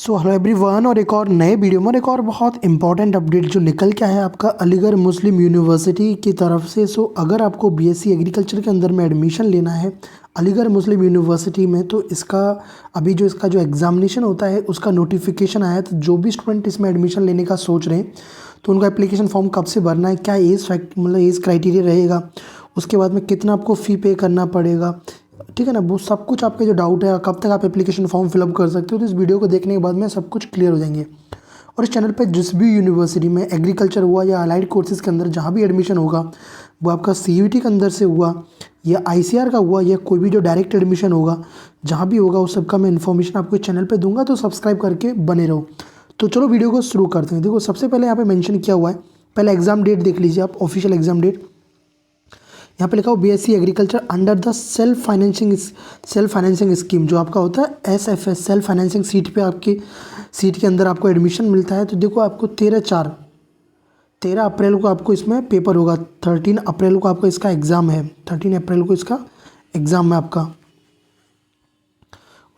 So hello everyone, और एक और नए वीडियो में और एक और बहुत इंपॉर्टेंट अपडेट जो निकल के आया है आपका अलीगढ़ मुस्लिम यूनिवर्सिटी की तरफ से। सो अगर आपको बीएससी एग्रीकल्चर के अंदर में एडमिशन लेना है अलीगढ़ मुस्लिम यूनिवर्सिटी में, तो इसका अभी जो इसका जो एग्ज़ामिनेशन होता है उसका नोटिफिकेशन आया है। तो जो भी स्टूडेंट इसमें एडमिशन लेने का सोच रहे हैं तो उनका एप्लीकेशन फॉर्म कब से भरना है, क्या एज मतलब एज क्राइटेरिया रहेगा, उसके बाद में कितना आपको फ़ी पे करना पड़ेगा, ठीक है ना, वो सब कुछ आपके जो डाउट है कब तक आप एप्लीकेशन फॉर्म फिलअप कर सकते हो, तो इस वीडियो को देखने के बाद में सब कुछ क्लियर हो जाएंगे। और इस चैनल पे जिस भी यूनिवर्सिटी में एग्रीकल्चर हुआ या अलाइड कोर्सेज़ के अंदर जहाँ भी एडमिशन होगा, वो आपका सीयूईटी के अंदर से हुआ या आईसीआर का हुआ या कोई भी जो डायरेक्ट एडमिशन होगा, जहाँ भी होगा उस सबका मैं इन्फॉर्मेशन आपको इस चैनल पर दूंगा, तो सब्सक्राइब करके बने रहो। तो चलो वीडियो को शुरू करते हैं। देखो, सबसे पहले यहाँ पर मैंशन किया हुआ है, पहले एग्ज़ाम डेट देख लीजिए आप, ऑफिशियल एग्ज़ाम डेट यहाँ पे लिखा हो BSc agriculture under the self financing scheme, जो आपका होता है एसएफएस, सेल्फ फाइनेंसिंग सीट पे आपकी सीट के अंदर आपको एडमिशन मिलता है। तो देखो, आपको 13 अप्रैल को आपको इसमें पेपर होगा, 13 अप्रैल को आपका इसका एग्ज़ाम है, 13 अप्रैल को इसका एग्ज़ाम है आपका।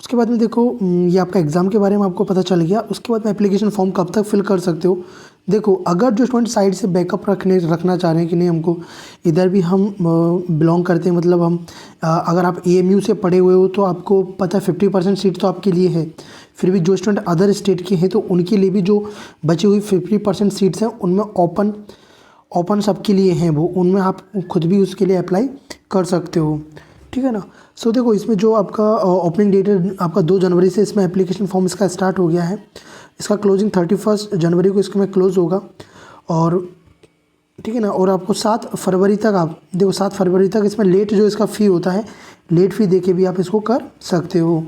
उसके बाद में देखो, ये आपका एग्ज़ाम के बारे में आपको पता चल गया। उसके बाद में एप्लीकेशन फॉर्म कब तक फिल कर सकते हो। देखो, अगर जो स्टूडेंट साइड से बैकअप रखना चाह रहे हैं कि नहीं, हमको इधर भी हम बिलोंग करते हैं, मतलब हम अगर आप एएमयू से पढ़े हुए हो तो आपको पता है 50% सीट तो आपके लिए है। फिर भी जो स्टूडेंट अदर स्टेट के हैं तो उनके लिए भी जो बची हुई 50% सीट्स हैं उनमें ओपन सबके लिए हैं, वो उनमें आप खुद भी उसके लिए अप्लाई कर सकते हो, ठीक है ना। सो देखो, इसमें जो आपका ओपनिंग डेट है आपका 2 जनवरी से इसमें एप्लीकेशन फॉर्म इसका स्टार्ट हो गया है। इसका क्लोजिंग 31 जनवरी को इसमें क्लोज़ होगा, और ठीक है ना। और आपको 7 फरवरी तक, आप देखो 7 फरवरी तक इसमें लेट जो इसका फ़ी होता है, लेट फ़ी देके भी आप इसको कर सकते हो।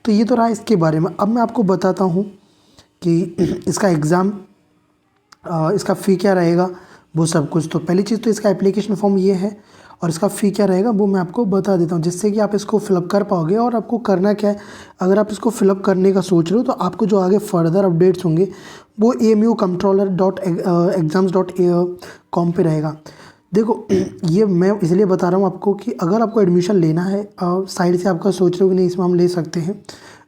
तो ये तो रहा इसके बारे में। अब मैं आपको बताता हूँ कि इसका एग्ज़ाम इसका फ़ी क्या रहेगा, वो सब कुछ। तो पहली चीज़ तो इसका एप्लीकेशन फॉर्म ये है, और इसका फ़ी क्या रहेगा वो मैं आपको बता देता हूँ, जिससे कि आप इसको फिलअप कर पाओगे। और आपको करना क्या है, अगर आप इसको फिलअप करने का सोच रहे हो तो आपको जो आगे फर्दर अपडेट्स होंगे वो amu.controller.exams.com पे रहेगा। देखो, ये मैं इसलिए बता रहा हूँ आपको कि अगर आपको एडमिशन लेना है, साइड से आपका सोच रहे हो कि नहीं इसमें हम ले सकते हैं,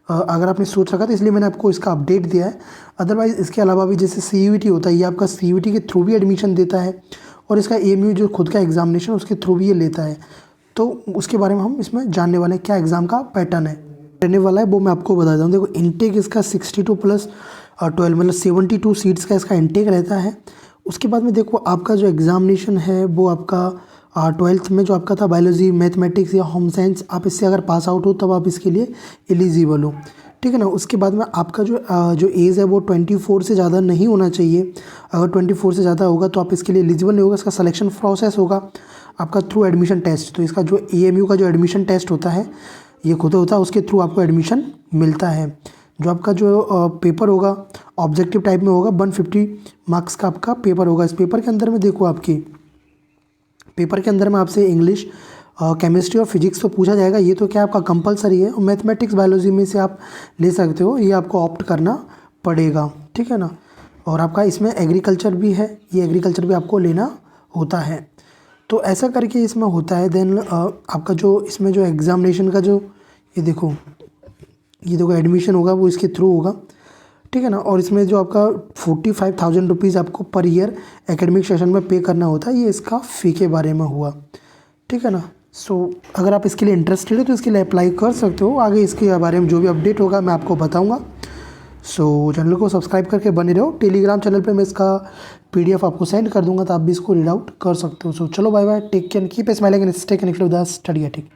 अगर आपने सोच रखा तो इसलिए मैंने आपको इसका अपडेट दिया है। अदरवाइज़ इसके अलावा भी जैसे सीयूईटी होता है, ये आपका सीयूईटी के थ्रू भी एडमिशन देता है, और इसका एएमयू जो खुद का एग्ज़ामिनेशन उसके थ्रू भी ये लेता है। तो उसके बारे में हम इसमें जानने वाले हैं, क्या एग्ज़ाम का पैटर्न है रहने वाला है, वो मैं आपको बता दूँ। देखो, इनटेक इसका 62 + 12 मतलब 72 सीट्स का इसका इनटेक रहता है। उसके बाद में देखो, आपका जो एग्ज़ामिनेशन है वो आपका 12th में जो आपका था बायोलॉजी, मैथमेटिक्स या होम साइंस, आप इससे अगर पास आउट हो तब आप इसके लिए एलिजिबल हो, ठीक है ना। उसके बाद में आपका जो एज है वो 24 से ज़्यादा नहीं होना चाहिए। अगर 24 से ज़्यादा होगा तो आप इसके लिए एलिजिबल नहीं होगा। इसका सिलेक्शन प्रोसेस होगा आपका थ्रू एडमिशन टेस्ट। तो इसका जो एएमयू का जो एडमिशन टेस्ट होता है ये खुद होता है, उसके थ्रू आपको एडमिशन मिलता है। जो आपका जो पेपर होगा ऑब्जेक्टिव टाइप में होगा, 150 मार्क्स का आपका पेपर होगा। इस पेपर के अंदर में देखो, आपकी पेपर के अंदर में आपसे इंग्लिश, केमिस्ट्री और फिजिक्स तो पूछा जाएगा, ये तो क्या आपका कंपलसरी है। और मैथमेटिक्स बायोलॉजी में से आप ले सकते हो, ये आपको ऑप्ट करना पड़ेगा, ठीक है ना। और आपका इसमें एग्रीकल्चर भी है, ये एग्रीकल्चर भी आपको लेना होता है। तो ऐसा करके इसमें होता है। देन आपका जो इसमें जो एग्ज़ामिनेशन का जो ये देखो एडमिशन होगा वो इसके थ्रू होगा, ठीक है ना। और इसमें जो आपका 45,000 रुपीज़ आपको पर ईयर एकेडमिक सेशन में पे करना होता है, ये इसका फ़ी के बारे में हुआ, ठीक है ना। सो अगर आप इसके लिए इंटरेस्टेड हो तो इसके लिए अप्लाई कर सकते हो। आगे इसके बारे में जो भी अपडेट होगा मैं आपको बताऊंगा। सो चैनल को सब्सक्राइब करके बने रहो। टेलीग्राम चैनल पे मैं इसका PDF आपको सेंड कर दूंगा, तो आप भी इसको रीड आउट कर सकते हो। सो चलो, bye bye, take care, keep smiling and stay connected with the study ethic.